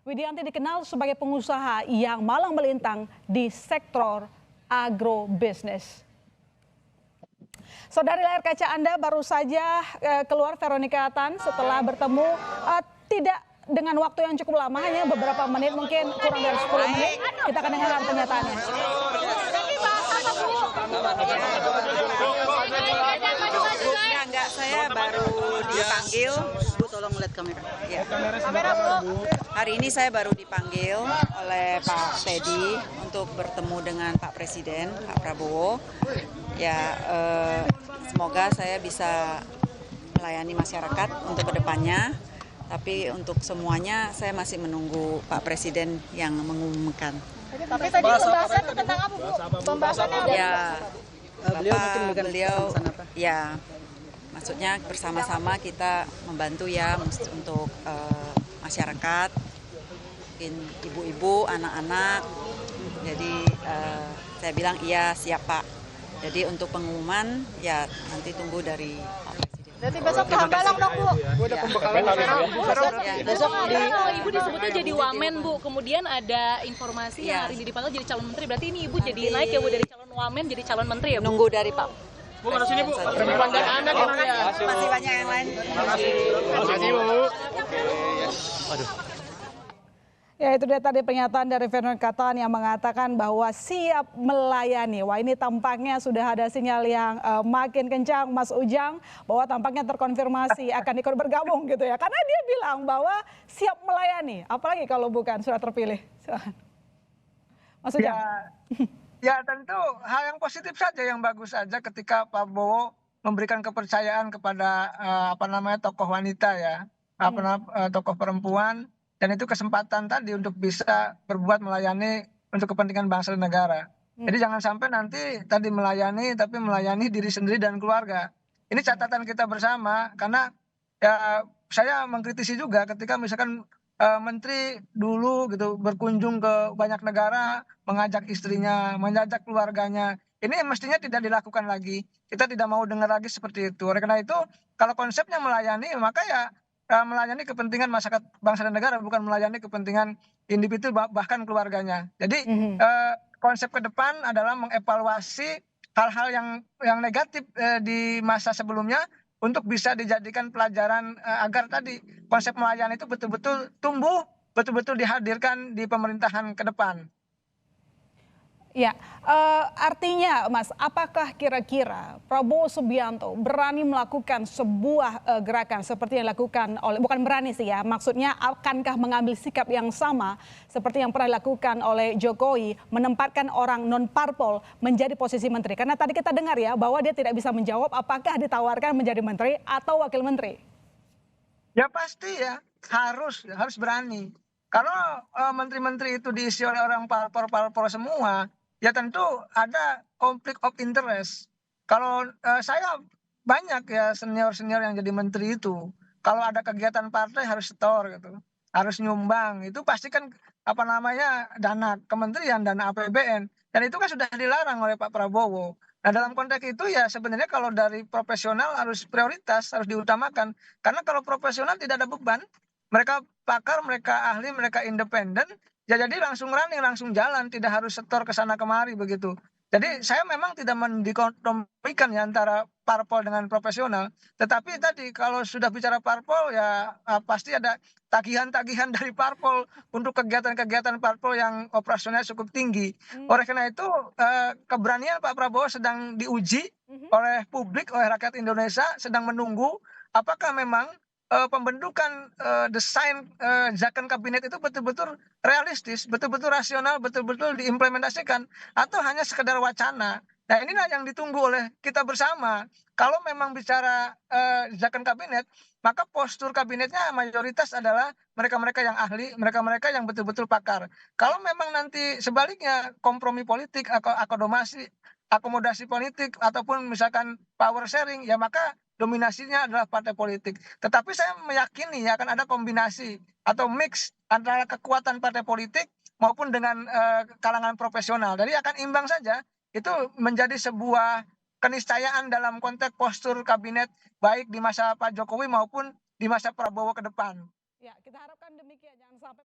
Widianti dikenal sebagai pengusaha yang malang melintang di sektor agrobisnis. Saudari, layar kaca Anda baru saja keluar Veronica Tan setelah bertemu tidak dengan waktu yang cukup lama, hanya beberapa menit, mungkin kurang dari 10 menit. Kita akan dengarkan pernyataannya. Enggak, saya baru dipanggil. Bu, tolong lihat kamera. Ya. Hari ini saya baru dipanggil oleh Pak Teddy untuk bertemu dengan Pak Presiden, Pak Prabowo. Ya, semoga saya bisa melayani masyarakat untuk kedepannya. Tapi untuk semuanya saya masih menunggu Pak Presiden yang mengumumkan. Tapi tadi pembahasan tentang apa, Bu? Pembahasannya ya, beliau apa? Ya, maksudnya bersama-sama kita membantu ya untuk masyarakat, mungkin ibu-ibu, anak-anak. Jadi saya bilang iya, siap Pak. Jadi untuk pengumuman ya nanti tunggu dari Pak Presiden. Berarti besok ke Hambalang dong, Bu? Besok Ibu disebutnya jadi wamen, Bu. Kemudian ada informasi yang hari ini dipanggil jadi calon menteri. Berarti ini Ibu jadi naik ya, Bu, dari calon wamen jadi calon menteri ya, Bu? Nunggu dari Pak. Bu, mana sini, Bu? Perempuan dan anak ya. Masih banyak yang lain. Makasih, Bu. Ya, itu dia tadi pernyataan dari Veronica Tan yang mengatakan bahwa siap melayani. Wah, ini tampaknya sudah ada sinyal yang makin kencang, Mas Ujang, bahwa tampaknya terkonfirmasi akan ikut bergabung gitu ya. Karena dia bilang bahwa siap melayani, apalagi kalau bukan sudah terpilih. Mas Ujang. Ya tentu hal yang positif saja, yang bagus saja ketika Pak Prabowo memberikan kepercayaan kepada tokoh wanita ya, tokoh perempuan. Dan itu kesempatan tadi untuk bisa berbuat melayani untuk kepentingan bangsa dan negara. Jadi jangan sampai nanti tadi melayani, tapi melayani diri sendiri dan keluarga. Ini catatan kita bersama, karena ya saya mengkritisi juga ketika misalkan menteri dulu gitu berkunjung ke banyak negara, mengajak istrinya, mengajak keluarganya. Ini mestinya tidak dilakukan lagi. Kita tidak mau dengar lagi seperti itu. Oleh karena itu, kalau konsepnya melayani, maka ya melayani kepentingan masyarakat bangsa dan negara, bukan melayani kepentingan individu bahkan keluarganya. Jadi konsep ke depan adalah mengevaluasi hal-hal yang negatif di masa sebelumnya untuk bisa dijadikan pelajaran agar tadi konsep melayani itu betul-betul tumbuh, betul-betul dihadirkan di pemerintahan ke depan. Ya, artinya Mas, apakah kira-kira Prabowo Subianto berani melakukan sebuah gerakan seperti yang dilakukan oleh, bukan berani sih ya, maksudnya akankah mengambil sikap yang sama seperti yang pernah dilakukan oleh Jokowi, menempatkan orang non-parpol menjadi posisi menteri? Karena tadi kita dengar ya bahwa dia tidak bisa menjawab apakah ditawarkan menjadi menteri atau wakil menteri. Ya pasti ya, harus berani. Kalau menteri-menteri itu diisi oleh orang parpol semua, ya tentu ada konflik of interest. Kalau saya banyak ya senior-senior yang jadi menteri itu, kalau ada kegiatan partai harus setor gitu, harus nyumbang. Itu pasti kan dana kementerian, dana APBN, dan itu kan sudah dilarang oleh Pak Prabowo. Nah dalam konteks itu ya sebenarnya kalau dari profesional harus prioritas, harus diutamakan. Karena kalau profesional tidak ada beban, mereka pakar, mereka ahli, mereka independen, ya jadi langsung running, langsung jalan, tidak harus setor ke sana kemari begitu. Jadi saya memang tidak mendikotomikan ya antara parpol dengan profesional. Tetapi tadi kalau sudah bicara parpol ya pasti ada tagihan-tagihan dari parpol untuk kegiatan-kegiatan parpol yang operasionalnya cukup tinggi. Oleh karena itu keberanian Pak Prabowo sedang diuji oleh publik, oleh rakyat Indonesia, sedang menunggu apakah memang pembentukan desain zakon kabinet itu betul-betul realistis, betul-betul rasional, betul-betul diimplementasikan, atau hanya sekedar wacana. Nah inilah yang ditunggu oleh kita bersama. Kalau memang bicara zakon kabinet, maka postur kabinetnya mayoritas adalah mereka-mereka yang ahli, mereka-mereka yang betul-betul pakar. Kalau memang nanti sebaliknya kompromi politik, akomodasi politik, ataupun misalkan power sharing, ya maka dominasinya adalah partai politik. Tetapi saya meyakini akan ada kombinasi atau mix antara kekuatan partai politik maupun dengan kalangan profesional. Jadi akan imbang saja. Itu menjadi sebuah keniscayaan dalam konteks postur kabinet baik di masa Pak Jokowi maupun di masa Prabowo ke depan. Ya, kita harapkan demikian, jangan sampai